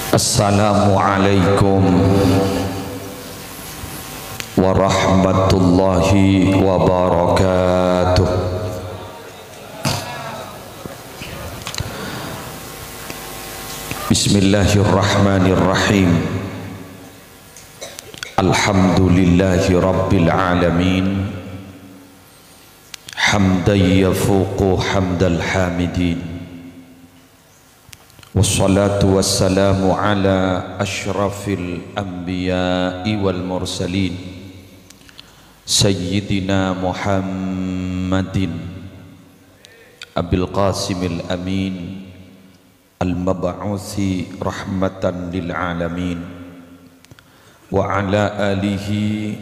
Assalamualaikum warahmatullahi wabarakatuh. Bismillahirrahmanirrahim. Alhamdulillahi rabbil alamin. Hamdan yafuqu hamdal hamidin. Wassalatu wassalamu ala ashrafil anbiya'i wal mursalin Sayyidina Muhammadin Abil Qasimil Amin Al-Mab'uthi rahmatan lil alamin wa ala alihi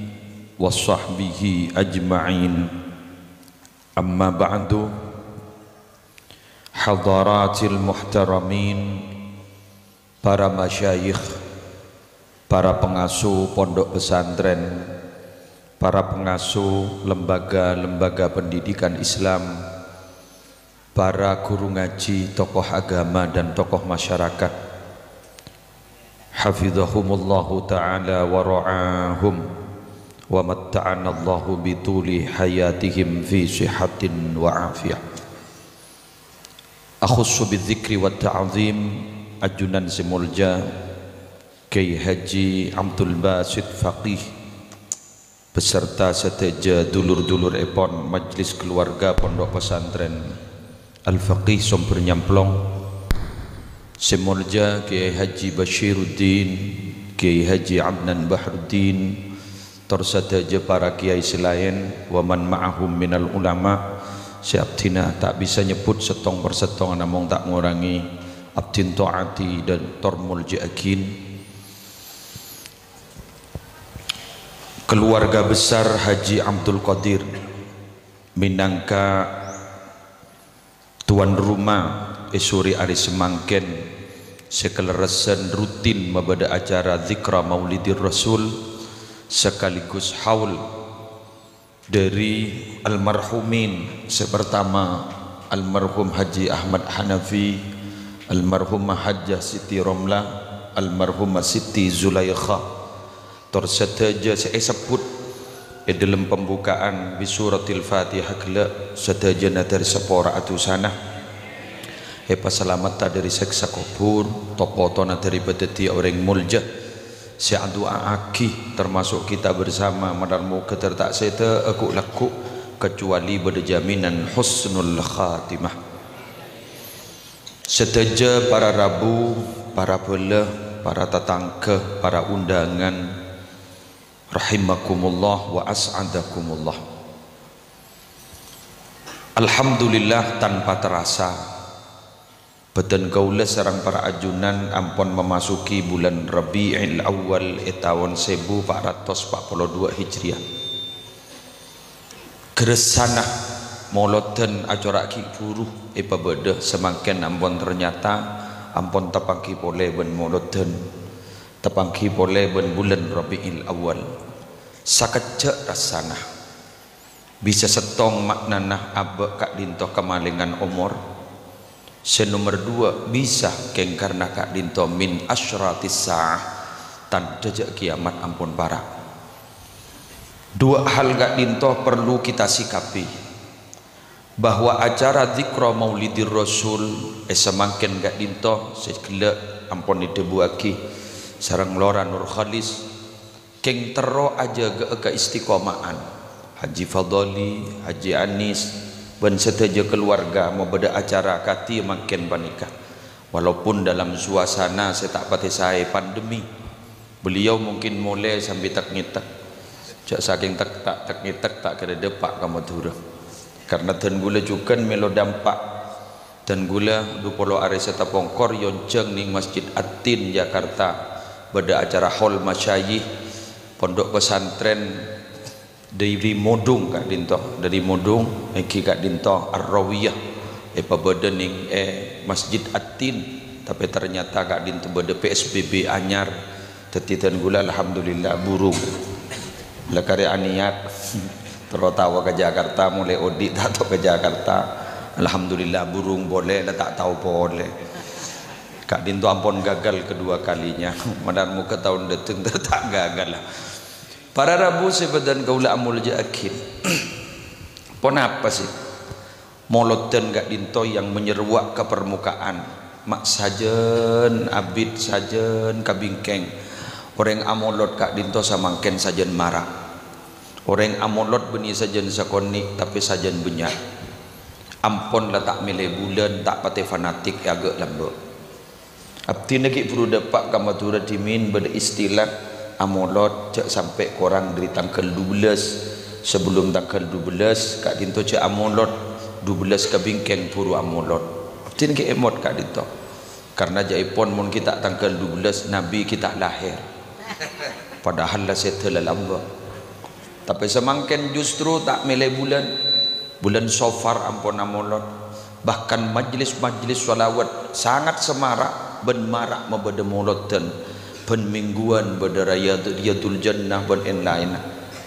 wa sahbihi ajma'in. Amma ba'du. Hadaratil muhtaramin, para masyayikh, para pengasuh pondok pesantren, para pengasuh lembaga-lembaga pendidikan Islam, para guru ngaji, tokoh agama dan tokoh masyarakat, hafizahumullahu ta'ala wa ra'ahum wa matta'anallahu bituli hayatihim fi sihatin wa afiyah. Akhussu bidzikri wa ta'zim ajunan simulja Kiai Haji Abdul Basit Faqih beserta seteja dulur-dulur epon Majlis Keluarga Pondok Pesantren Al-Faqih Sumber Nyamplong, simulja Kiai Haji Bashiruddin, Kiai Haji Adnan Bahruddin, terseteja para kiai selain wa man ma'ahum minal ulama. Si abdina tak bisa nyebut setong persetong, namun tak mengurangi abdin ta'ati dan tormul ja'akin. Keluarga besar Haji Abdul Qadir minangka tuan rumah esuri ari semangken sekeleresan rutin mabada acara zikra maulidir rasul sekaligus haul dari almarhumin sepertama almarhum Haji Ahmad Hanafi, almarhumah Hajjah Siti Romlah, almarhumah Siti Zulaikha. Terseteja saya sebut dalam pembukaan bisuratil Fatihah kala seteja dari sepora atusana selamat dari seksa kubur topotona dari bedeti orang mulja. Saya doa aki termasuk kita bersama madarmu ketertak seta aku laku kecuali berjaminan husnul khatimah. Seteja para rabu, para belah, para tatangkeh, para undangan, rahimakumullah wa as'adakumullah. Alhamdulillah tanpa terasa beten kaula sareng para ajunan ampun memasuki bulan Rabiul Awal tahun 1442 Hijriah. Geresana moloten acara ki buruh pabeda semakin ampun ternyata ampun tepangki pole ben moloten tepangki pole ben bulan Rabiul Awal. Sakejek rasana bisa setong maknana abe kak dintoh kemalingan umur. Senomor dua bisa keng karena kak dinto min asyratis sa'ah tanda kiamat ampun para. Dua hal kak dinto perlu kita sikapi, bahwa acara zikra maulidir rasul semakin kak dinto sekele ampun didebuaki sareng lora Nur Khalis keng tero aja ke istiqomaan Haji Fadoli, Haji Anis dan seteja keluarga mau beda acara kati makin panikah. Walaupun dalam suasana saya tak pati saya pandemi, beliau mungkin mulai sambil tak ngitak cak saking tak ngitak tak kena depak kamu turun karena dan gula juga melo dampak dan gula 20 hari serta pongkor yonceng ning Masjid Atin Jakarta beda acara hall masyayikh pondok pesantren dari Modung kak dinto dari Modung iki kak dinto Ar-Rawiyah pabeda ning Masjid Atin tapi ternyata kak dinto beda PSBB anyar tetitan gula alhamdulillah burung lekari aniat tertawa ke Jakarta mulai audit atau ke Jakarta alhamdulillah burung boleh tak tahu boleh Kak Dinto ampun gagal kedua kalinya. Madan muka tahun datang tak gagal lah. Para Rabu sebadan kaula amul jakin. Pon apa sih? Moloten Kak Dinto yang menyeruak ke permukaan. Mak sajen, abid sajen, kabingkeng. Orang amolot Kak Dinto samangken sajen marah. Orang amolot beni sajen sakoni tapi sajen benyak. Ampun lah tak milih bulan, tak pate fanatik agak lambok. Abdi nagi perlu dapat kamatura dimin beristilah amolot cak sampai korang dari tanggal 12 sebelum tanggal 12 Kak Dinto cak amolot 12 kabingkeng puru amolot. Abdi nagi emot Kak Dinto karena jaipon mun kita tanggal 12 Nabi kita lahir padahal lah setelah lambok tapi semangken justru tak milih bulan Safar ampun amolot. Bahkan majlis-majlis salawat sangat semarak ben marak membeda moloten ben mingguan beda Riyadul Jannah ben lain.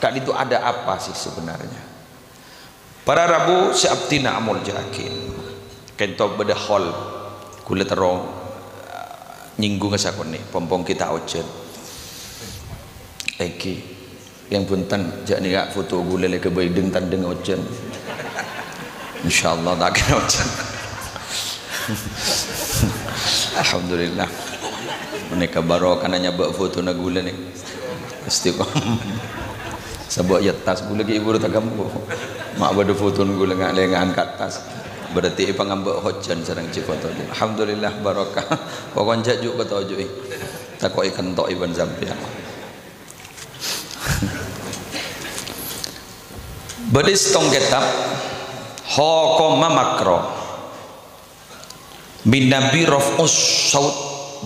Kak itu ada apa sih sebenarnya? Para Rabu seabtina amul jakin kento beda hall kula terong nyinggung sakone pompong kita ojen eki yang punten jak ni kak foto gula le ke baideng tandeng ojen insyaallah tak kena ojen. Alhamdulillah mereka barokah nanya bak foto na gula ni pasti kok sebab ya tas gula ke ibu tak gambo mak bada foto gula ngak lengan kat tas berarti pangambak hojan sareng ci foto. Alhamdulillah barokah pokon jajuk kata ojo tak kok ikan tok iban sampean. Badis tong kitab hokoma makro min nabi raf'us saut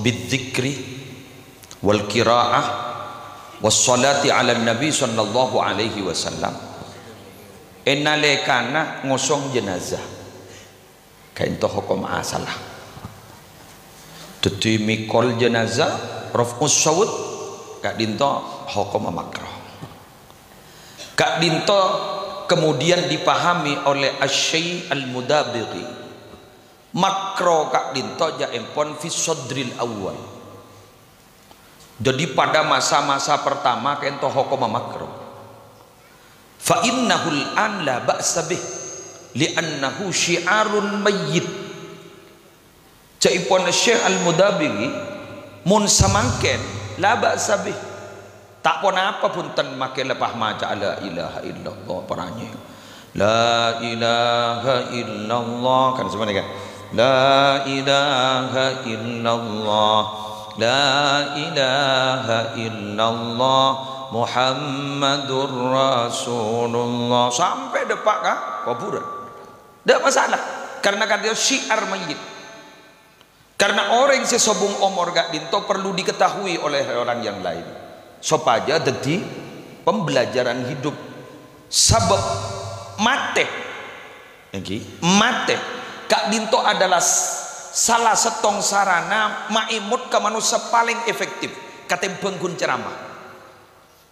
bidzikri wal qiraah was salati ala nabi sallallahu alaihi wasallam enalekana ngosong jenazah kain to hukum asalah dadi mikol jenazah raf'us saut Kak Dinto hukum makro. Kak Dinto kemudian dipahami oleh Asy-Syaikh Al-Mudabiri makro Kak Dinto jaempon fi sodril awal. Jadi pada masa-masa pertama kento hokoma makro fa innahul an la ba'sa bih li'annahu syiarun mayyit. Jaempon Syekh Al-Mudabiri mun samangken la ba'sa bih tak pun apa pun ten make lepas maca la ilaha illallah peranyi la ilaha illallah kan sebenarnya kan la ilaha illallah la ilaha illallah Muhammadur Rasulullah sampai depak kah kuburan tidak masalah karena kata syiar mayyit. Karena orang yang sesobung umur Kak Dinto perlu diketahui oleh orang yang lain supaya jadi pembelajaran hidup sabab mate Kak Dinto adalah salah setong sarana maimut ke manusia paling efektif katimbang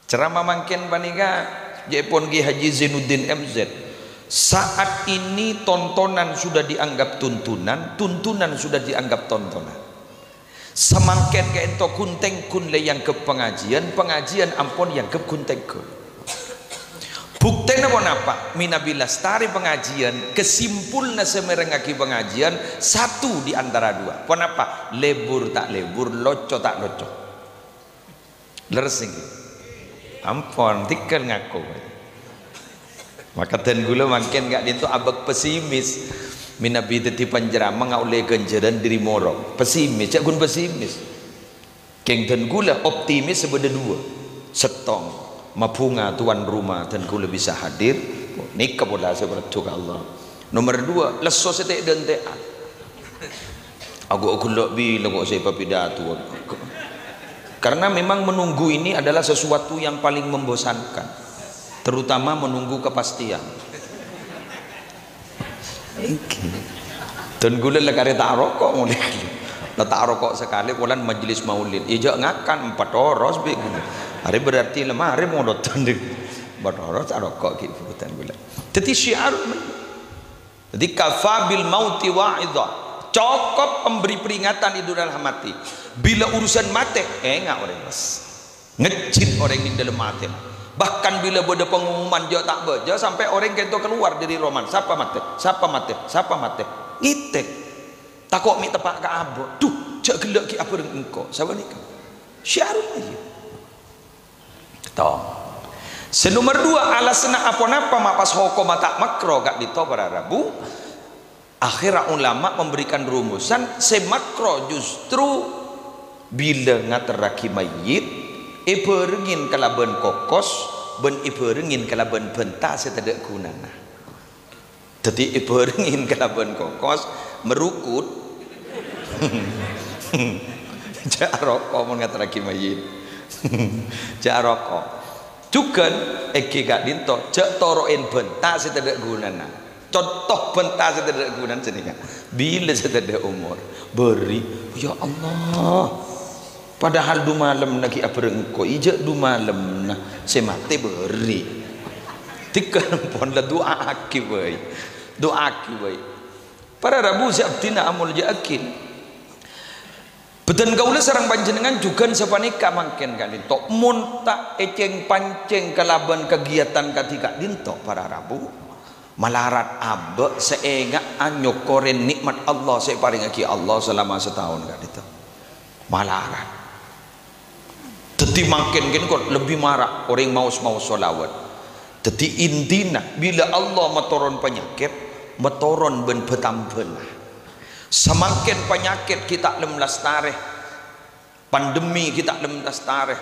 ceramah mangken panika jepon Ki Haji Zainuddin MZ. Saat ini tontonan sudah dianggap tuntunan sudah dianggap tontonan. Semangken ke ento kunteng kun le yang ke pengajian ampun yang ke kunteng kun. Bukti apa? Minabilas tari pengajian kesimpulna semerengaki pengajian satu di antara dua. Kenapa? Lebur tak lebur, loco tak loco. Leres ini. Ampun, tikel ngaku. Maka ten gula makin gak dinto abak pesimis. Minabi teti panjerama ngau le genjeran diri morok. Pesimis, cak gun pesimis. Keng ten gula optimis sebeda dua. Setong mapunga tuan rumah ten gula bisa hadir. Nikah bola seperti Allah. Nomor dua leso setek dan teat. Aku lebih lego saya pidato. Karena memang menunggu ini adalah sesuatu yang paling membosankan. Terutama menunggu kepastian. Dan gula lekare tak rokok mulai. Tak rokok sekali bulan majelis maulid. Ijak ngakan 4 oros be gula. Hari berarti lemah hari mau dotan deh. 4 oros tak rokok gitu bukan gula. Jadi syiar. Jadi kafa bil mauti wa'idha. cokop memberi peringatan di dalam mati. Bila urusan mati enggak orang mas ngecit orang di dalam mati. Bahkan bila ada pengumuman dia tak beja sampai orang itu keluar dari roman, siapa mati, siapa mati, siapa mati, ngitek takut mi tepak ke abot tuh cak gelak ki apa dengan engkau siapa ni kan syarul aja toh. Senomor dua alasna apa-apa mapas hukum tak makro gak dito para rabu. Akhirnya ulama memberikan rumusan semakro justru bila ngateraki mayit iberengin kalaban kokos ben iberengin kalaban benta setedak gunana. Jadi iberengin kalaban kokos merukut jak rokok mun ngateraki mayit jak rokok cukan eki gak dinto jak toroin benta setedak gunana. Contoh benta setedak gunaan sini kan bila setedak umur beri ya Allah padahal du malam lagi apa engkau ijak du malam nah semate beri tikan pon la doa aki bae para rabu siaptina amul jakin beten kaula sareng panjenengan juga sapanika mangken kan dinto mun tak eceng panceng kalaban kegiatan ketika dinto para rabu malarat abe seenga anyokoren nikmat Allah saya paringaki Allah selama setahun kan itu malarat jadi makin kok lebih marah orang mau solawat jadi intina bila Allah metoron penyakit metoron ben betambelah semakin penyakit kita lemlas tareh pandemi kita lemlas tareh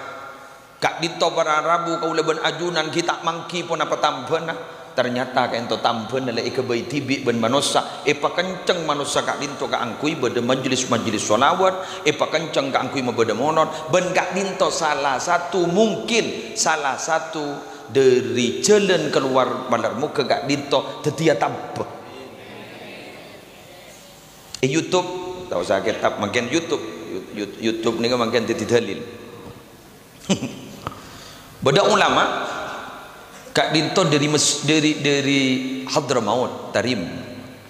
kak dito para rabu kau leben ajunan kita mangki pun apa tambena ternyata kain to tampen adalah ikabai tibi ben manusia epa kenceng manusia kak dinto kak angkui beda majlis solawat epa kenceng kak angkui beda monon ben kak dinto salah satu mungkin salah satu dari jalan keluar bandar muka kak dinto tetia tampe YouTube tahu saya kitab makin YouTube ni kan makin titik dalil beda ulama Kak Dinto dari Hadramaut Tarim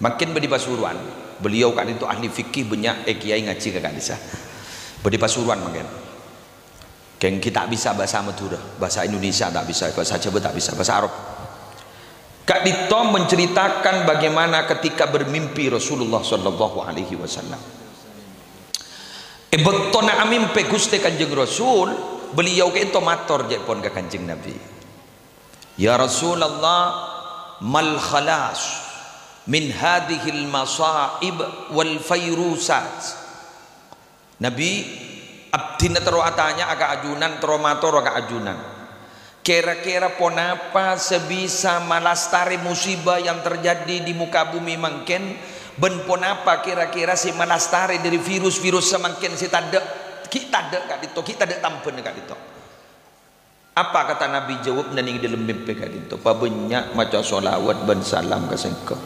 makin bedi Pasuruan beliau Kak Dinto ahli fikih banyak kiai ngaji ke Kak Disa bedi Pasuruan makin keng kita bisa bahasa Madura bahasa Indonesia tak bisa bahasa Jawa tak bisa bahasa Arab. Kak Dinto menceritakan bagaimana ketika bermimpi Rasulullah sallallahu alaihi wasallam bettona amimpe Gusti Kanjeng Rasul beliau ke ento matur jepon ke Kanjeng Nabi ya Rasulullah mal khalas min hadhil masaib wal fayrusat Nabi abdina tero atanya agak ajunan tromator agak ajunan kira-kira ponapa sebisa malastari musibah yang terjadi di muka bumi mangken ben ponapa kira-kira si malastari dari virus-virus semakin si tanda kita ada kak dito kita ada tampen kak dito. Apa kata Nabi jawab dan ini dalam mimpi kak dinto pabanyak maca solawat ben salam ke sengko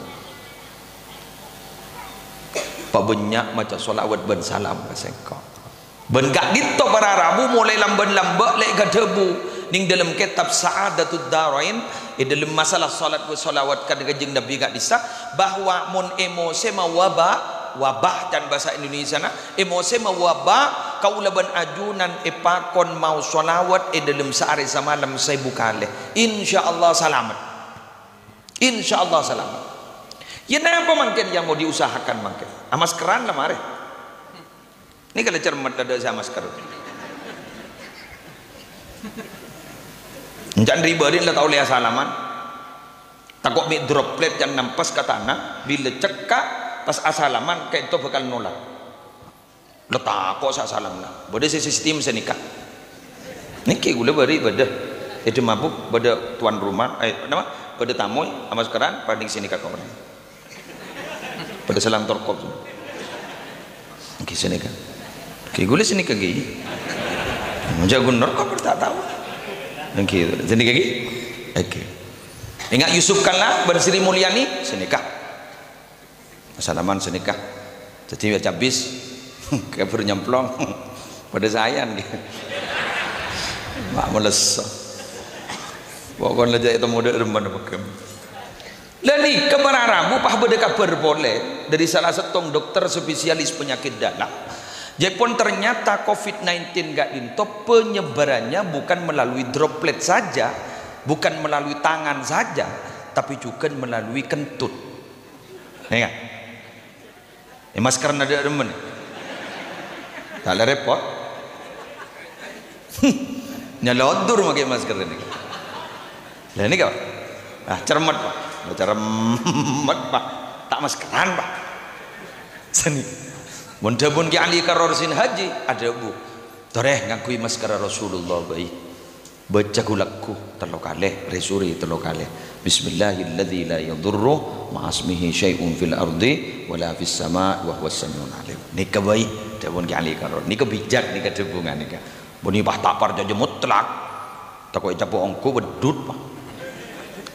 pabanyak maca solawat ben salam ke sengko ben kak dinto para rabu mulai lamban-lambak lek ke debu ning dalam kitab Sa'adatud Darain dalam masalah salat wa solawat kan Kanjeng Nabi kak disa bahwa mun emosi wabah dan bahasa Indonesia na emosi wabah kaulaban ajunan epakon mau solawat dalam sehari semalam saya bukale insyaallah selamat insyaallah selamat ya apa mungkin yang mau diusahakan mungkin maskeran lah mare ini kalau cermat ada saya masker jangan ribarin lah tau lihat salaman takut mi droplet yang nampas ke tanah bila cekak pas asalaman kayak itu bakal nolak letak kok salam lah beda sistem senikah niki gula beri beda itu mabuk beda tuan rumah nama beda tamu sama sekarang panding sini kak orang pada salam torkop niki sini kan ki gula sini kaki menjagun norkop tak tahu niki sini kaki oke ingat Yusuf kanlah bersiri Mulyani senikah salaman senikah jadi habis kayak bernyemplong pada sayang mak meles pokoknya aja itu mode remban pakai Lani kemarin Rabu pah berdeka berboleh dari salah satu dokter spesialis penyakit dalam. Jepun ternyata COVID-19 gak dinto penyebarannya bukan melalui droplet saja, bukan melalui tangan saja, tapi juga melalui kentut. Ya kan? Masker ada demen. Tak ada repot. Nyalodur pakai masker ini. Lah ini kau. Cermat Pak. Cermat Pak. Tak maskeran Pak. Seni. Muntah-mun ki ahli karorsin haji ada bu. Toreh ngakui masker Rasulullah baik. Baca gulakku telo kalih, resuri telo kalih. Bismillahilladzi la yadurru ma'asmihi syai'un fil ardi wala fis sama' wa huwas samiul alim. Nika baik dawon ki ahli karor. Nika bijak nika debungan nika. Buni bah tapar jaje mutlak. Takoi capo ongko bedut Pak.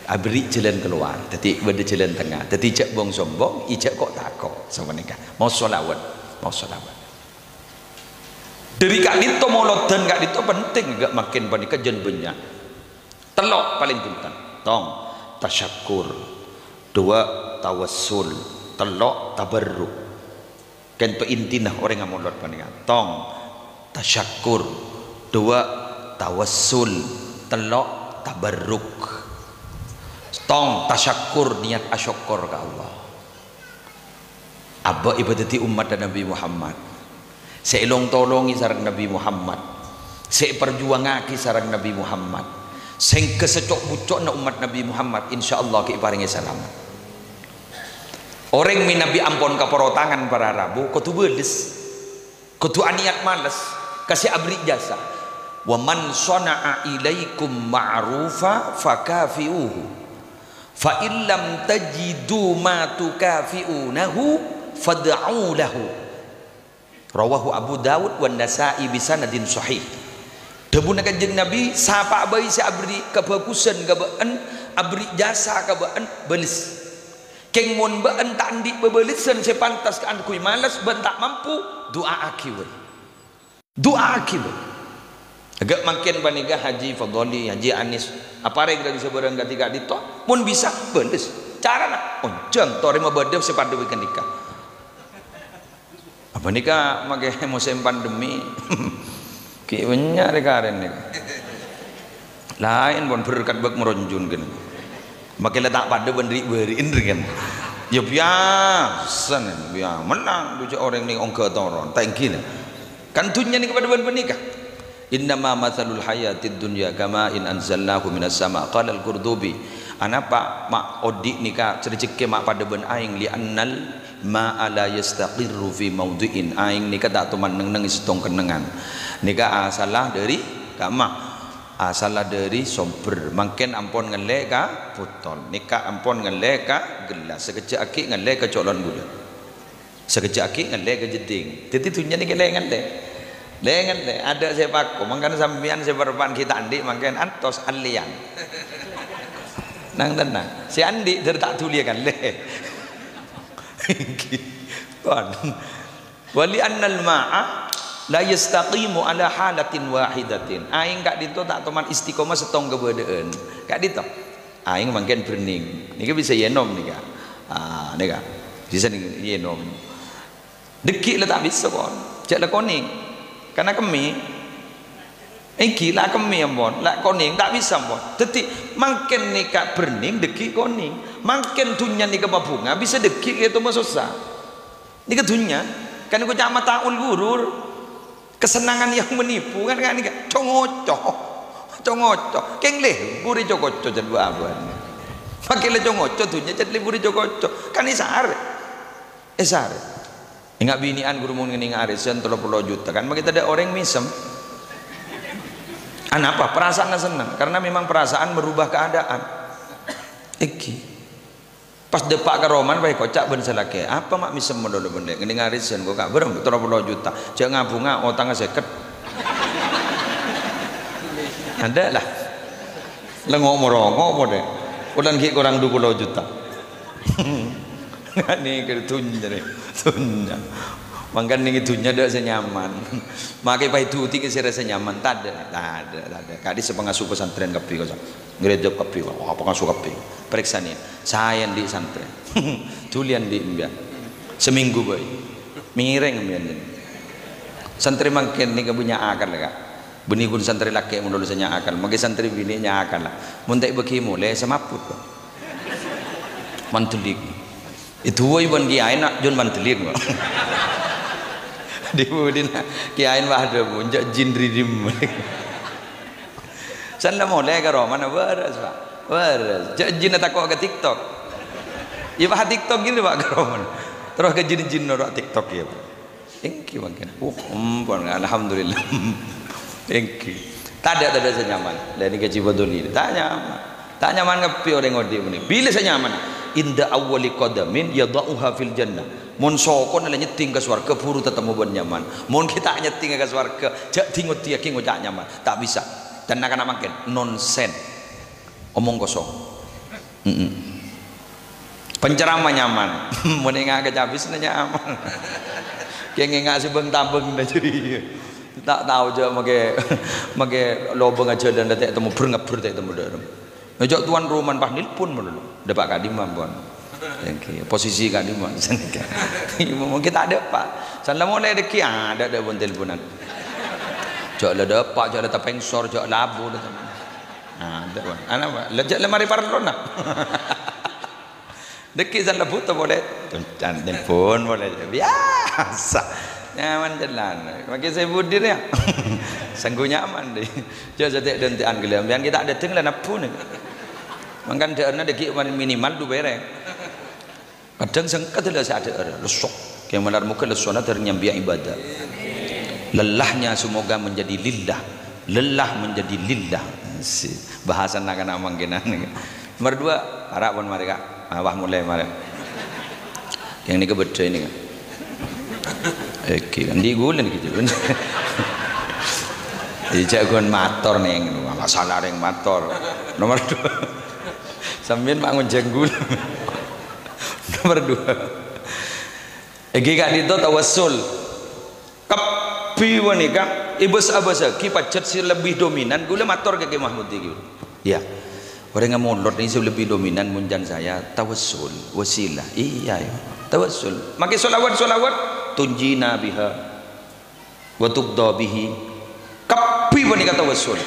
Abri jalan keluar, tadi beda jalan tengah, tadi ijak bong sombong, ijak kok takok sama nikah. Mau solawat, mau solawat. Dari kak dito mau lodan kak dito penting gak makin panika jen banyak. Telok paling penting. Tong tasyakur, dua tawassul, telok tabarruk. Kan intinah orang yang mau lot panika. Tong tasyakur, dua tawassul, telok tabarruk. Tong tasyakur niat asyukur ke Allah. Abba ibadati umat dan Nabi Muhammad. Seilong tolongi sarang Nabi Muhammad. Se perjuangaki sarang Nabi Muhammad. Sing kesecok bucok na umat Nabi Muhammad insyaallah ki paringi selamat. Orang min Nabi ampon kaporo tangan para Rabu kudu beles. Kudu aniat males kasih abri jasa. Wa man sana'a ilaikum ma'rufa fakafi'uhu. Fa illam tajidu ma tukafi'unahu fad'u lahu. Rawahu Abu Dawud wan Nasa'i bi sanadin sahih. Debuna kanjeng Nabi sapa bayi si abri kebagusan ka been abri jasa ka been belis. Keng mun been tak andik bebelisan se pantas ka kui malas ben tak mampu doa aki we. Doa aki we. Agak makin paniga Haji Fadoli, Haji Anis apa rek dari seberang ketika dito mun bisa beles cara nak onjang tori mah badem sepadu weekend nikah apa nikah make musim pandemi ki nya rekaren nih lain pun berkat bak meronjun kan make letak pada bendri beriin kan ya biasa nih biasa menang tujuh orang nih ongke toron tangki kan tunya nih kepada ben nikah. Innama mathalul hayatid dunya kama in anzalnahu minas sama qala al-Qurtubi anapa mak odik nika cericike mak pada ben aing li annal ma ala yastaqirru fi mawdi'in aing nika tak tuman neng setong kenengan nika asalah dari kama asalah dari somber mangken ampon ngelek ka botol nika ampon ngelek ka gelas sekejap aki ngelek ka colon gula sekejap aki ngelek ka jeding titi tunya nika ngelek dengan ada sepak, mangkan sambian seberpan kita andi, mangkan antos alian. Nang tenang, si andi tak tulia kan le. Kon, wali annal ma'a la yastaqimu ala halatin wahidatin. Aing kak dito tak teman istiqomah setong kebedean. Kak dito, aing mangkan bening. Nika bisa yenom nika. Nika bisa yenom. Dekik lah tak bisa kon, cek lah koning. Karena kami gila kami ampun lak koning tak bisa ampun dadi mangken nika berning deki koning mangken dunya nika babunga bisa deki itu mah susah nika dunya kan ku cak mataul gurur kesenangan yang menipu kan nika congoco keng leh buri cokoco jadi aban pakai le congoco dunya jadi buri cokoco kan isar ingat binian guru mun ngene arisan 30 juta kan kita ada orang misem. Apa? Perasaan senang karena memang perasaan merubah keadaan. Pas depak ke Roman bae kocak ben salake. Apa mak misem modal bende ngene arisan kok gak berem 30 juta. Cek ngabunga otang 50. Ada lah. Lengok morongo apa deh. Udan ki kurang 20 juta. Ini kertunya nih, tunya. Mangkan nih tunya dah senyaman. Makai pai tuti ke rasa nyaman, tak ada. Kadi sepengasuh pesantren kapi kosong. gereja kapi apa ngasuh kapi periksa nih saya di santri tulian di mbak seminggu boy mireng mbak santri makin nih punya akal lah kak benih pun santri laki mun dulu senya akal magi santri bini nya akal lah mun tak begimu le semaput kok mantulik itu woi bon kiai nak jon mantulik kok dibudin kiai wah ada munjak jin ridim sana mulai ke mana beres pak beres jin takut ke TikTok ya pak TikTok gini pak ke mana terus ke jin orang TikTok ya pak thank you makin alhamdulillah thank you tak ada senyaman dari gaji bodoli tak nyaman ngapi orang ngodi ini bila senyaman inda awwali qadamin yadauha fil jannah mun sokon ala nyeting ke swarga buru tetemu bon nyaman mun kita nyeting ke swarga jak tingut dia ki ngocak nyaman tak bisa dan akan makin nonsen omong kosong penceramah nyaman menengah ke habis nyaman kayak nggak sebeng tabeng dah jadi tak tahu je make lobeng aja dan tak temu berngapur tak temu dalam ngajak tuan rumah bah nilpun dulu dapat kadimam bon posisi kadimam mungkin kita ada pak sana mulai deki ada bon teleponan jok le dapat jok le tapengsor jok labu ada bon ana lejak lemari parlona deki sana buta boleh telepon boleh biasa nyaman jalan makin saya budir ya sanggup nyaman deh jok jadi dentian gelam yang kita ada tenglah napun makan derna deki minimal 2 bereng kadang sengkat adalah saya ada lesok yang menar muka lesona ternyambia ibadah lelahnya semoga menjadi lillah lelah menjadi lillah bahasa nak nak mangkinan nomor 2 harap pun mereka wah mulai mari yang ini kebetul ini kan oke kan di gulen gitu kan dijagoan motor nih masalah yang motor nomor 2 sambil bangun jenggul nomor 2 gak itu tawassul kapi wanika ibu sabasa kipacet si lebih dominan gula motor ke Mahmud gitu ya orang yang molot ini lebih dominan munjan saya tawassul wasilah iya ya tawassul makai solawat tunjina biha wa tubda bihi kapi wanika tawassul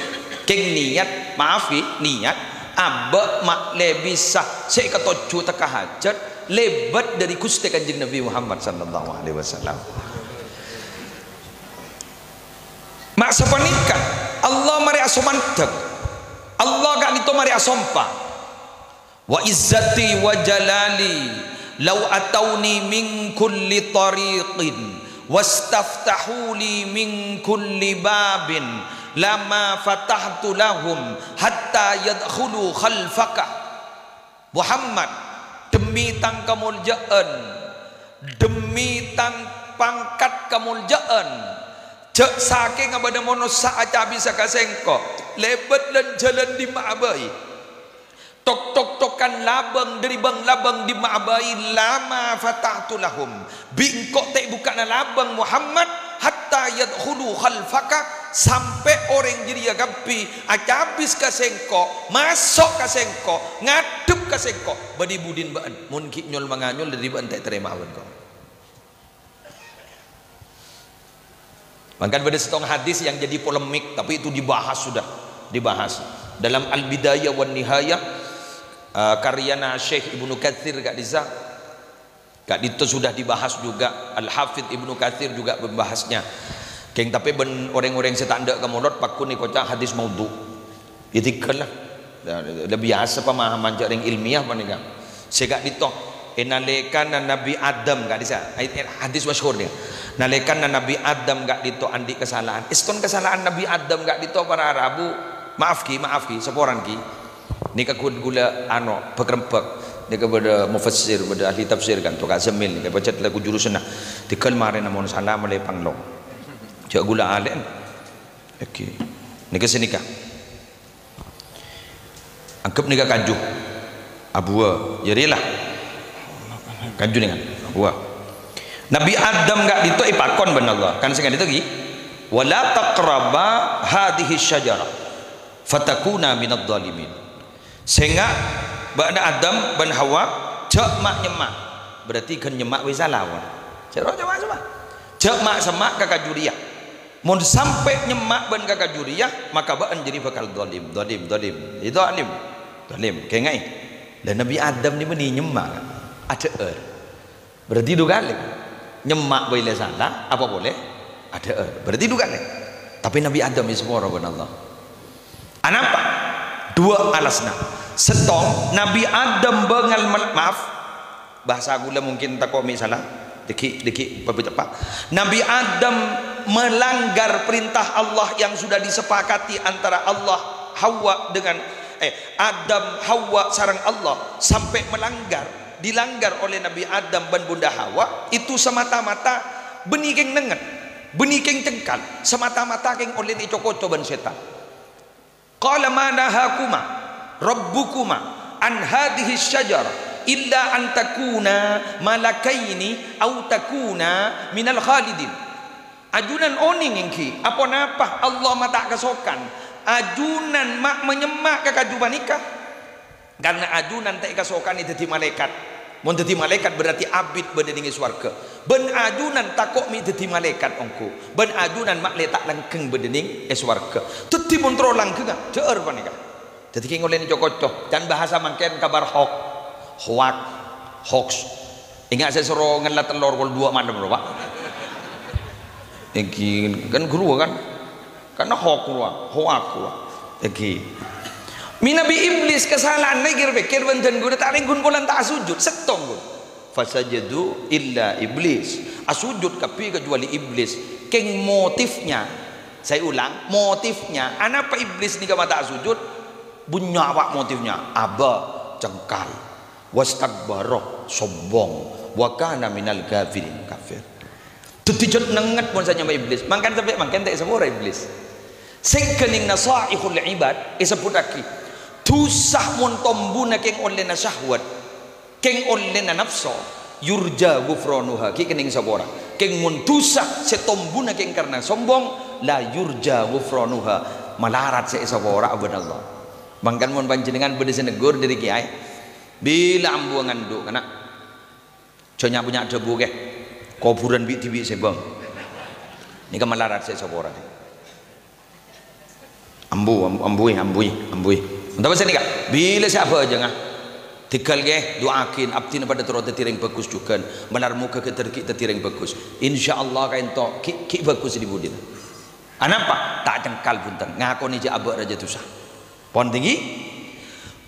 keng niat maafi niat abak mak le bisa saya kata cuta hajat lebat dari Gusti Kanjeng Nabi Muhammad sallallahu alaihi wasallam mak sapanika Allah mari asomantek Allah gak dito mari asompa wa izzati wa jalali law atawni min kulli tariqin wastaftahu li min kulli babin lama fatahtu lahum hatta yadkhulu khalfaka Muhammad demi tang kemuliaan demi tang pangkat kemuliaan cek saking abada mono saaca bisa kasengko lebat dan jalan di Ma'abai tok-tok-tokan labang dari bang labang di Ma'abai lama fatahtu lahum bingkok tak bukan labang Muhammad hatta yadkhulu khalfaka sampai orang jadi agapi acabis kasengko masuk kasengko ngadep kasengko badi budin baan mun ki nyol manganyol dari baan tak terima awan kau bahkan pada setong hadis yang jadi polemik tapi itu dibahas sudah dibahas dalam Al-Bidayah wan Nihayah karyana Syekh Ibnu Katsir gak disa gak itu sudah dibahas juga Al-Hafidh Ibnu Katsir juga membahasnya keng tapi ben orang-orang setandak kemulot pakun ni kocak hadis maudhu itikal lah lebih biasa pemahaman jaring ilmiah panika segak ditok nalekan Nabi Adam gak bisa hadis masyhur dia nalekan Nabi Adam gak ditok andi kesalahan iston kesalahan Nabi Adam gak ditok para Arabu maaf ki seporan ki ni kakun gula ano pekrempek ni kepada mufassir pada ahli tafsir kan tu Kak Zemil ni baca lagu jurusan dikal mare namun salah melepang long cak gula alen okey ni ke sini kah angkep ni kaju abua jadilah kaju dengan abua Nabi Adam gak dito ipakon ben Allah kan sing dito gi wala taqraba hadhihi syajarah fatakuna minadh dhalimin Sehingga ba'da Adam ban Hawa cek mak nyemak. Berarti kan nyemak wis salah. Cara coba coba. Cek mak semak kakak juriyah. Mun sampai nyemak ban kakak juriyah maka ba'an jadi bakal zalim. Itu alim. Zalim. Kayak ngai. Dan Nabi Adam ni meni nyemak. Ada berarti dua kali. Nyemak boleh salah, apa boleh? Ada berarti dua kali. Tapi Nabi Adam ni semua orang Allah. Anapa? Dua alasna. Setong Nabi Adam bengal maaf bahasa gula mungkin tak kau salah dikit tepat. Nabi Adam melanggar perintah Allah yang sudah disepakati antara Allah Hawa dengan Adam Hawa sareng Allah sampai dilanggar oleh Nabi Adam dan Bunda Hawa itu semata-mata benikeng nengen benikeng cengkal semata-mata keng oleh ni cokoco ban setan. Qala ma nahakuma rabbukuma an hadhihi syajarah illa an takuna malakaini au takuna minal khalidin. Ajunan oning engki apa napa Allah mata kasokan ajunan mak menyemak kakajuban nikah karena ajunan tak kasokan itu di malaikat. Mun dadi malaikat berarti abid bedeningi swarga. Ben ajunan takok mi dadi malaikat ongko. Ben ajunan mak letak langkeng bedening swarga. Dadi mun tro langkeng jeur panika. Dadi ki ngoleni cocok dan bahasa mangken kabar hoax. Ingat saya suruh ngelat telur kol 2 malam lho, Pak. Iki kan guru kan. Karena hoax. Iki Minabi iblis kesalahan lagi berpikir benten guna tak ringgun bulan tak sujud setong gun. Fasajadu illa iblis. Asujud kapi kecuali iblis. Keng motifnya. Saya ulang motifnya. Anapa iblis ni kama tak sujud? Bunya apa motifnya? Aba cengkal. Wastakbara sombong. Wa kana minal kafirin kafir. Tutijot nengat pun saja iblis. Mangkan sampai mangkan tak semua iblis. Sing kening nasaihul ibad disebut lagi. Tusah mun tombuna keng oleh na syahwat keng oleh na nafsu yurja gufranuha ki kening sabora keng mun tusah setombuna keng karena sombong la yurja gufranuha malarat se sabora abad Allah mangkan mun panjenengan bede senegur dari kiai bila ambuangan do kana conya punya debu ke kuburan bi tibi sebang ni ka malarat se sabora ambui entah pasal ni kak bila siapa aja ngah tikal ke doakin abdina pada turut tertireng bagus juga benar muka ke tertireng bagus insyaallah kain to ki bagus di budin anapa tak cengkal punten ngaku ni je abak raja tusah pon tinggi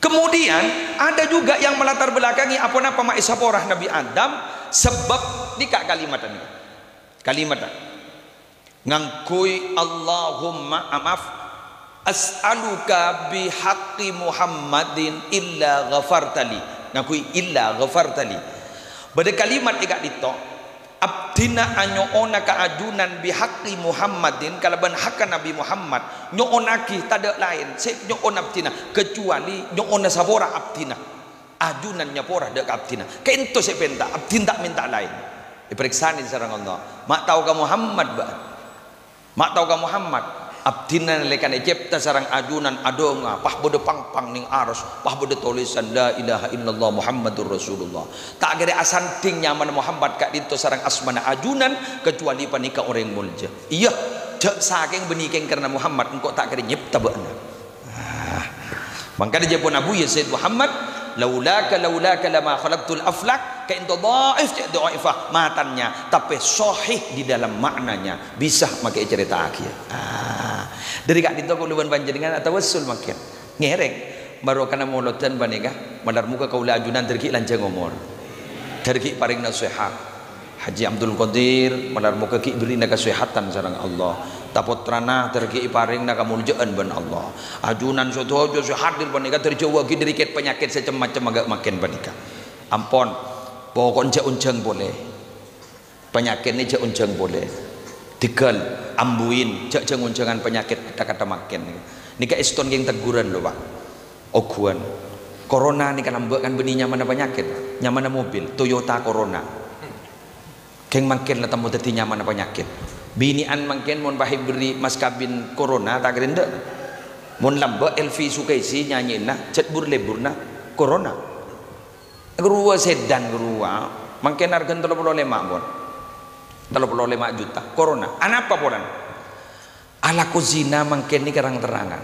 kemudian ada juga yang melatar belakangi apa napa mak isaporah Nabi Adam sebab ni kak kalimat ngangkui Allahumma maaf as'aluka bihaqqi Muhammadin illa ghafartali ngakui illa ghafartali pada kalimat dekat dito abdina anyoona kaajunan bihaqqi Muhammadin kalaban hakka Nabi Muhammad nyoonaki tada lain se nyoon abdina kecuali nyoona sabora abdina ajunan nyapora dek abdina kento se penta abdin tak minta lain diperiksa ni sareng Allah mak tahu ka Muhammad ba mak tahu ka Muhammad abdina lekan ejepta sarang ajunan adonga pah bode pang ning aros pah bode tulisan la ilaha illallah Muhammadur Rasulullah tak gede asanting nyaman Muhammad kak dito sarang asmana ajunan kecuali panika orang mulja iya cek saking benikeng karena Muhammad engkau tak gede nyipta beuna mangkana je pun Abu Yazid Muhammad laulaka lama khalaqtul aflak ka ento dhaif cek dhaifah matannya tapi sahih di dalam maknanya bisa makai cerita akhir dari kak dito kuluban panjenengan atau wasul makin ngereng baru kana molotan banega malar muka kaula ajunan terki lancang umur terki paring nasihat Haji Abdul Qadir malar muka ki beri na kesehatan sareng Allah tapotrana terki paring na kamuljaan ban Allah ajunan sotojo hadir banega terjawa ki dari penyakit secam-macam agak makin banika ampon pokok unjang boleh penyakit ni unjang boleh digal ambuin cek unjangan penyakit kata-kata makin ni ka iston geng teguran lho Pak oguan corona ni kan ambekan beninya mana penyakit nyamana mobil Toyota Corona geng makin lah tamu dadi nyaman penyakit binian makin mon bahib beri mas kabin corona tak gerende mun lamba Elvi Sukaisi nyanyi na cet lebur na corona gerua sedan gerua mangken harga 35 bon 35 juta corona anapa poran ala ko zina mangken ni terang-terangan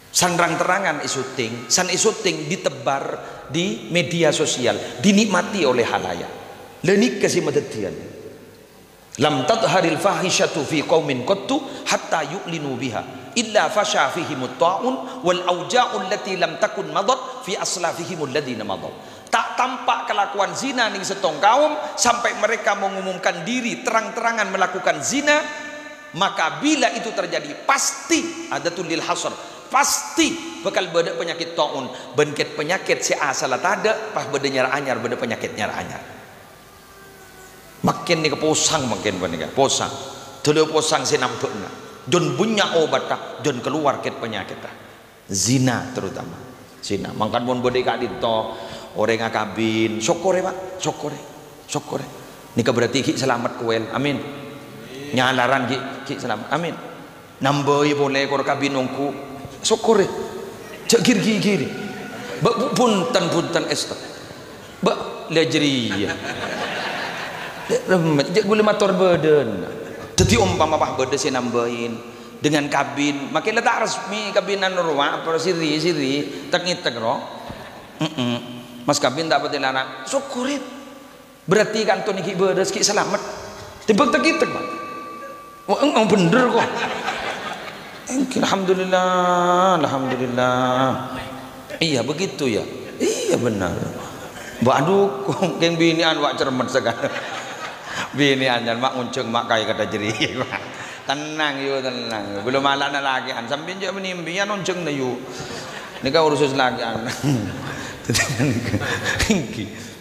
sanrang-terangan isuting san isuting ditebar di media sosial dinikmati oleh halayak lenik kasih madetian lam tadharil fahishatu fi qaumin qattu hatta yu'linu biha illa fasha fihim at-ta'un wal auja'u allati lam takun madat fi aslafihim alladhina madat. Tak tampak kelakuan zina ning setong kaum sampai mereka mengumumkan diri terang-terangan melakukan zina, maka bila itu terjadi pasti ada tulil hasr, pasti bakal beda penyakit ta'un, bengket penyakit si asal ada pas beda nyar anyar beda penyakit nyar anyar. Makin ni keposang makin panika posang telu posang sinampekna jon punya obat dah jon keluar ket penyakit dah zina terutama zina mangkan mun bode ka dito orang ngakabin syukure Pak syukure nika berarti ki selamat kuel amin nyalaran ki selamat amin nambahi boleh kor kabin nungku syukure cek giri punten esta ba lejri gula motor badan jadi umpama pah badan si nambahin dengan kabin makin letak resmi kabinan ruang apa siri tak ngitek roh mas kabin tak betul anak syukurin berarti kan tuh niki badan sikit selamat tiba tak ngitek Pak wah bener kok alhamdulillah iya begitu ya iya benar aduh keng binian wak cermet sekarang bini anjan mak ngunceng mak kaya kata jeri tenang yuk tenang belum malah na lagi an sambil je menimbi an ngunceng na yuk ini kan urusan lagi an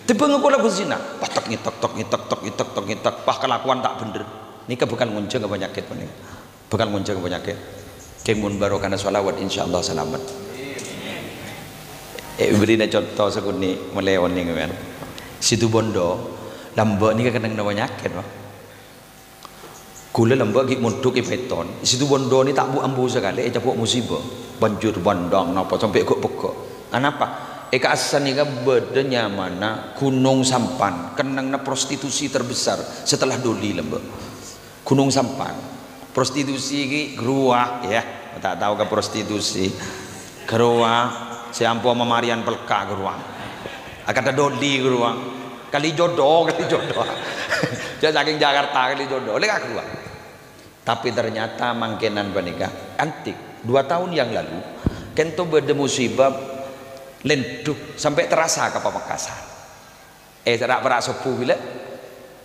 tiba ngaku lagu zina patok ngitok pah kelakuan tak bener ini kan bukan ngunceng ke penyakit bukan ngunceng ke penyakit kemun baru karena sholawat insyaallah selamat beri contoh sekuni mulai oning kan situ bondo lambak ni kadang ada penyakit Pak kula lambak gik munduk beton situ bondo ni tak bu ambu sekali capuk musibah banjur bandang napa sampai kok pekok anapa eka asan ni bedanya mana Gunung Sampan kenangna prostitusi terbesar setelah Doli lambak Gunung Sampan prostitusi ki geruah ya tak tahu ke prostitusi geruah siampo memarian pelka geruang akan ada Doli geruang kali jodoh jadi saking Jakarta kali jodoh oleh keluar tapi ternyata mangkenan panika antik 2 tahun yang lalu kento beda musibah lenduk sampai terasa ke Pamekasan serak perak sepuh bila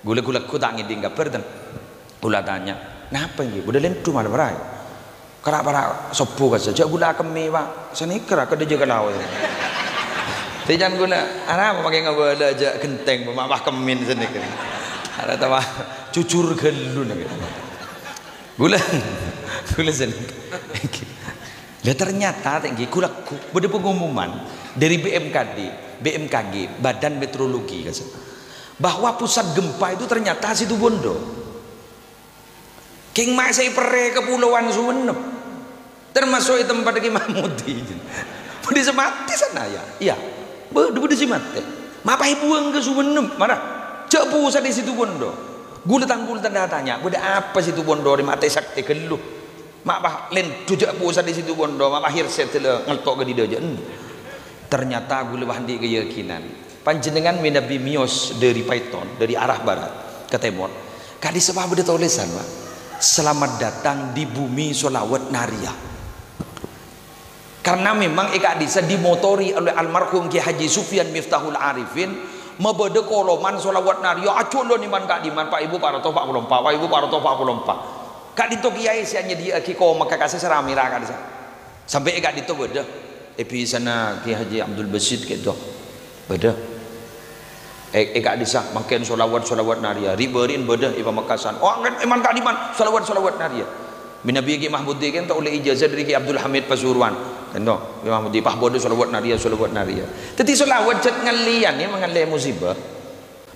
gula ku tak ngiding kabar dan gula tanya kenapa ini udah lenduk mana berai kerak perak sepuh saja gula kemi Pak senikra ke dia kalau jangan guna apa pakai ngabala aja genteng mamah kemin sini kan ada tawa cucur gelu nih gula sini lihat ternyata tinggi kulaku pada pengumuman dari BMKG Badan Meteorologi bahwa pusat gempa itu ternyata situ Bondo King Mak saya pere kepulauan Sumeneb termasuk tempat Ki Mahmudi di semati sana ya iya berde simat mapai buang ke Sumeneb mana cek pusat di situ Bondo gula tanda tanya beda apa situ Bondo di mata sakti geluh mak bah len tujak pusat di situ Bondo mak akhir setelah ngeltok ke dia ternyata gula bahandi keyakinan panjenengan Nabi Mios dari Python dari arah barat ke timur kadi sebab beda tulisan Pak selamat datang di bumi sholawat nariyah karena memang eka disa dimotori oleh almarhum Ki Haji Sufyan Miftahul Arifin mabede koloman sholawat naria aculo niman kak diman Pak Ibu Pak Roto Pak Pulompa Pak Ibu Pak Roto Pak Pulompa kak dito kiai sianya dia ki ko maka kasih seramira kak disa sampai eka dito bede epi sana Ki Haji Abdul Basit gitu bede eka disa makin sholawat naria riberin bede iba makasan oh iman kak diman sholawat naria Nabi Ki Mahmudi kan tak oleh ijazah dari Ki Abdul Hamid Pasuruan kan tu Ki Mahmudi pah bodoh sholawat naria tetapi sholawat jat ngalian ni mengalih musibah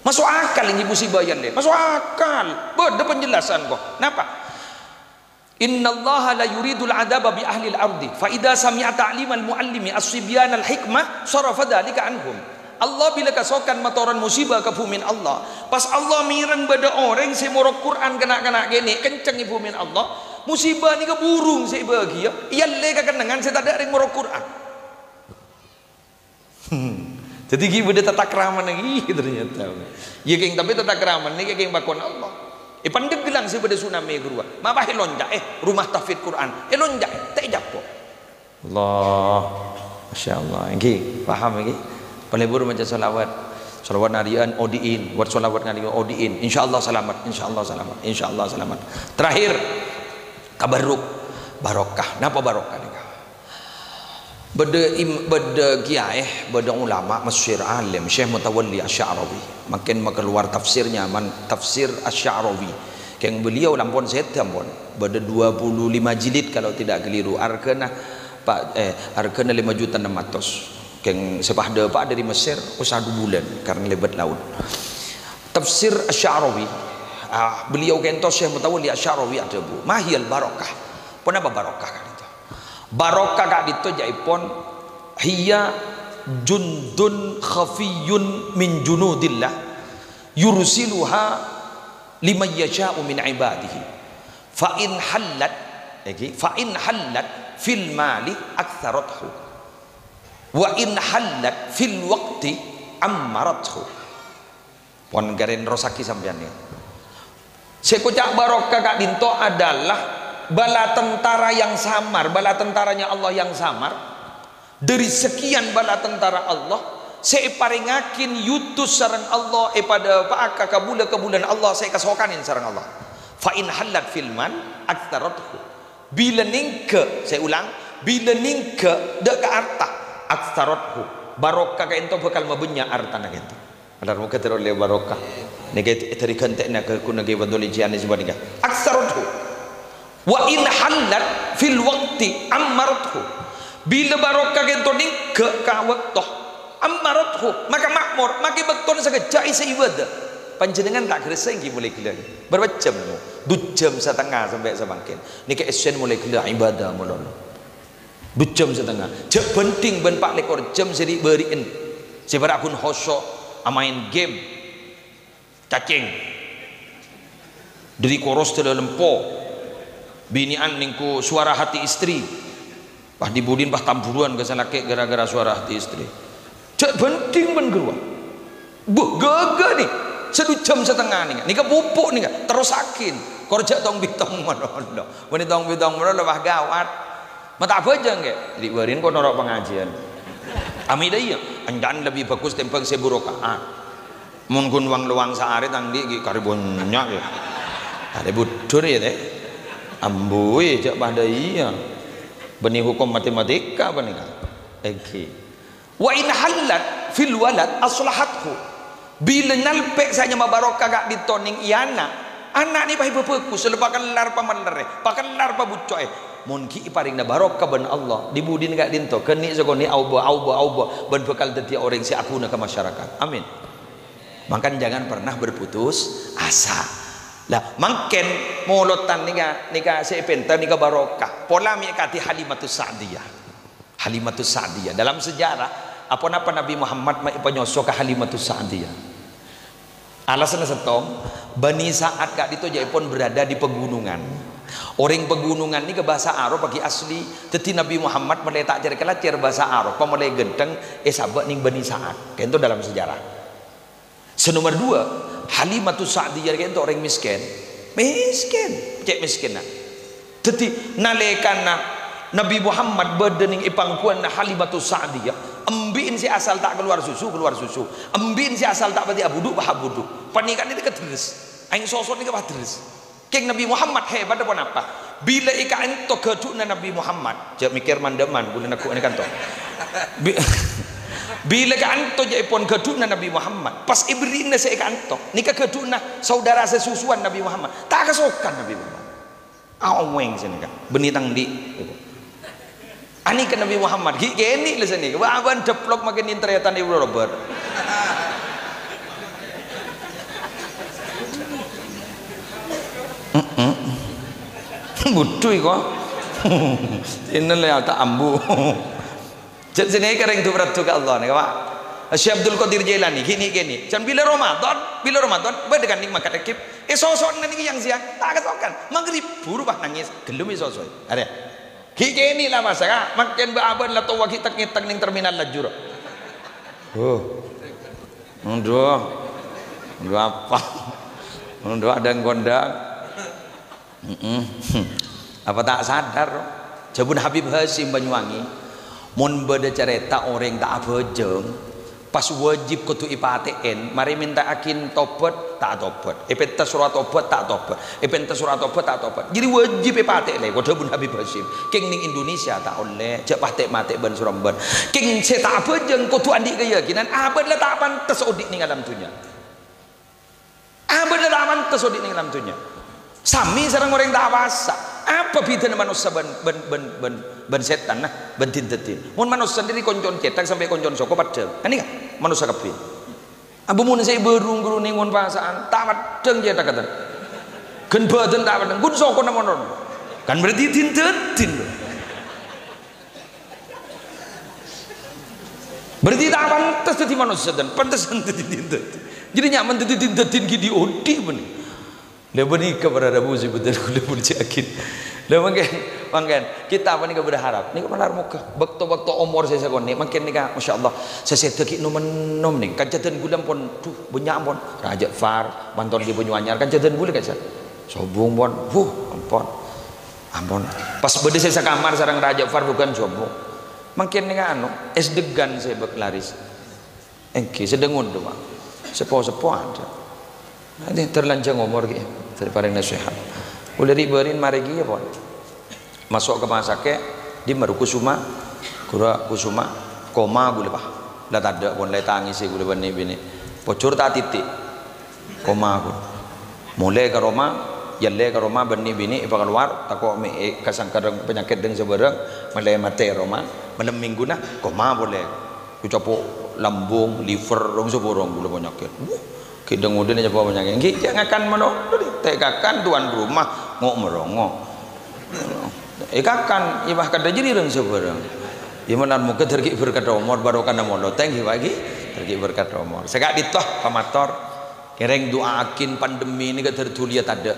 masuk akal ini musibah yang ni masuk akal beda penjelasan kok kenapa innallaha la yuridul adaba bi ahli al-ardi fa idza sami'a ta'limal muallimi as-sibyan al-hikmah sarafa dzalika anhum. Allah bila kasokan matoran musibah ke bumi Allah, pas Allah mireng beda orang si morok Quran kena gini kenceng ibu min Allah, musibah ni ke burung si bahagia iya lega kenangan saya tak ada orang morok Quran. Jadi gini beda tata keraman lagi ternyata ya keng tapi tata keraman ni keng bakon Allah pandeg bilang si beda tsunami gerua mabah lonjak rumah tahfidz Quran lonjak tak japo Allah Masya Allah ini paham lagi pelebur macam salawat narian odiin buat salawat ngalian odiin insyaallah selamat insyaallah selamat. Terakhir tabarruk barokah. Napa barokah ni? Beda kiai beda ulama masyhur alim Syekh Mutawalli Asy-Sya'rawi makin keluar tafsirnya tafsir Asy-Sya'rawi yang beliau lampun setam pun beda 25 jilid kalau tidak keliru arkana 5.600.000 yang sepahda pak dari Mesir usah 2 bulan karena lebat laut. Tafsir Asy-Sya'rawi beliau kentos Syekh Mutawalli Asy-Sya'rawi ada bu mahiyal barokah. Kenapa barokah kan itu? Barokah kak itu jaipon hiya jundun khafiyun min junudillah yursiluha liman yasha'u min ibadihi fa in hallat fil mali aktsarathu wa in hallat fil waqti ammarathu. Pon garen rosaki sampean ya. Sekocak barokah kak dinto adalah bala tentara yang samar, bala tentaranya Allah yang samar. Dari sekian bala tentara Allah, saya paringakin yutus sarang Allah pada paaka kabulan Allah saya kasokanin sarang Allah. Fa in hallat fil man aktsarathu. Bila ningke, saya ulang, bila ningke dak ka arta aktsarathu. Barokah ka ento bakal mabenya arta na kento. Adar mo katero le barokah. Nege terikan tekna ke kunage badoli jiane sebandinga. Aktsarathu. Wa in hallat fil waqti ammarathu. Bila barokah kento ning ke ka waktu ammarathu maka makmur maka beton sagejai seibadah panjenengan tak greseng ki mulai gila berapa jam 2 jam setengah sampai semangkin niki esen mulai gila ibadah mulono 2 jam setengah jek penting ben 4 jam jadi beriin sebab akun hosok amain game cacing dari koros tele lempo binian ningku suara hati istri pah dibudin pah tamburuan ke sanake gara-gara suara hati istri cek penting ben gerua buh gaga nih 1 jam setengah nih nika pupuk nih terus sakin korja tong bitong manondo wani tong bitong manondo wah gawat mata apa aja nggak diwerin kok norok pengajian ami iya anjan lebih bagus tempeng seburokaat mun kun wang luang saare tang di karibonnya ya ada budur ya teh amboi cek pada iya benih hukum matematika benih okay. Wa in hallat fil walad aslahathu. Bila nalpek saja mabarokah gak ditoning iana anak ni pahi bebeku selepakan lar pamanlere pakan lar pabucoy mun ki paring na barokah ben Allah dibudin gak dinto kenik sakoni auba ben bekal dadi orang si akuna ke masyarakat amin. Makan jangan pernah berputus asa lah mangken molotan nika sepenta nika barokah pola mi kati Halimatus Sa'diyah dalam sejarah apa Nabi Muhammad penyosok ke Halimatus Sa'diyah alasan setong Bani Sa'ad kak itu jaipun berada di pegunungan orang pegunungan ini ke bahasa Arab bagi asli teti Nabi Muhammad mulai tak cari kelacer bahasa Arab mulai genteng sahabat ning Bani Sa'ad kayak itu dalam sejarah. Senomor 2 Halimatus Sa'diyah kayak itu orang miskin cek miskin nah teti nalekana Nabi Muhammad berdening ipangkuan Halimatus Sa'diyah embiin si asal tak keluar susu embiin si asal tak bati abuduk pernikahan ini keteres aing sosok ini keteres keng Nabi Muhammad hebat apa bila ika ento gedukna Nabi Muhammad jak mikir mandaman bulan aku ini kanto bila ika ento jak ipon gedukna Nabi Muhammad pas ibrina si ika ento nika gedukna saudara sesusuan Nabi Muhammad tak kesokan Nabi Muhammad aweng sini kan benitang di ani ke Nabi Muhammad gini lah sini waban deplok makin interiatan Ibu Robert butuh kok. Ini lah tak ambu. Jadi sini kering tu berat tu ke Allah ni Pak. Syekh Abdul Qadir Jailani gini. Jangan bila Ramadan berdekan nikmat kadekip. Sosok nanti yang siang tak kesokan. Maghrib berubah nangis gelum sosok. Ada. Gini lah masa makin berabad lah tahu kita ngitak ning terminal lajur. Ndoh apa? Ndoh ada yang gondang. Apa tak sadar? Jabun Habib Hasim Banyuwangi. Mun beda cerita orang tak bejeng pas wajib kutu IPATN mari minta akin tobat tak tobat ipenta surat tobat tak tobat ipenta surat tobat tak tobat jadi wajib IPATN le kudu Bun Habib Hasim king ning Indonesia tak oleh cek patek mate ban Surabaya king se tak bejeng kutu andi keyakinan abad la tak pantes odik ning alam dunya abad la tak pantes odik ning alam dunya sami sareng orang tak wasa apa bedanya manusia ben setan nah ben tintetin mun manusia sendiri koncon cetak sampai koncon soko padeng ini kan manusia kabeh abu mun saya berung guru ning mun pasaan tak padeng cetak kata gen badan tak padeng kun soko namono kan berarti tintetin berarti tak pantes dadi manusia dan pantes dadi tintetin jadi nyaman dadi tintetin ki diodi men lepas ni kepada Rabu sih betul kulit berjakin. Lepas mungkin kita apa ni berharap. Ni kepada muka. Waktu umur saya sekarang ni mungkin ni kan, masya Allah. Saya sedekit nom ni. Kan jatuh gulam pun, tuh banyak pun. Raja Far, bantuan di Banyuanyar kan jatuh gulam kan saya. Sobong pun, ampun. Pas beda saya kamar sarang Raja Far bukan sobong. Mungkin ni kan, es degan saya berlaris. Engki sedengun tu pak. Sepo ada. Nanti terlanjang umur gitu. Daripada nasihat boleh riberin mari ya pon masuk ke rumah sakit di meru kusuma koma boleh pak dah tak ada pun lai tangis sih boleh bini bocor tak titik koma pun mulai ke rumah jalan ke rumah bini ipa keluar takut kasang kadang penyakit dengan seberang mulai mati rumah malam minggu nah koma boleh kucapo lambung liver dong seborong boleh penyakit kita ngudin aja bawa penyakit kita akan menolak tekakan tuan rumah ngok merongok ikakan ibah kada jadi orang seberang imanan muka tergi berkat umur baru kana mono thank you lagi tergi berkat umur segak ditoh pamator kereng doakin pandemi ini gak tertulia ada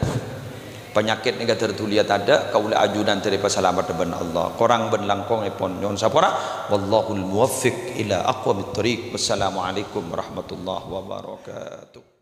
penyakit ini gak tertulia ada kaula ajudan dari pasalamat depan Allah korang ben langkong ipon nyon sapora wallahul muwaffiq ila aqwamit thoriq wassalamualaikum warahmatullahi wabarakatuh.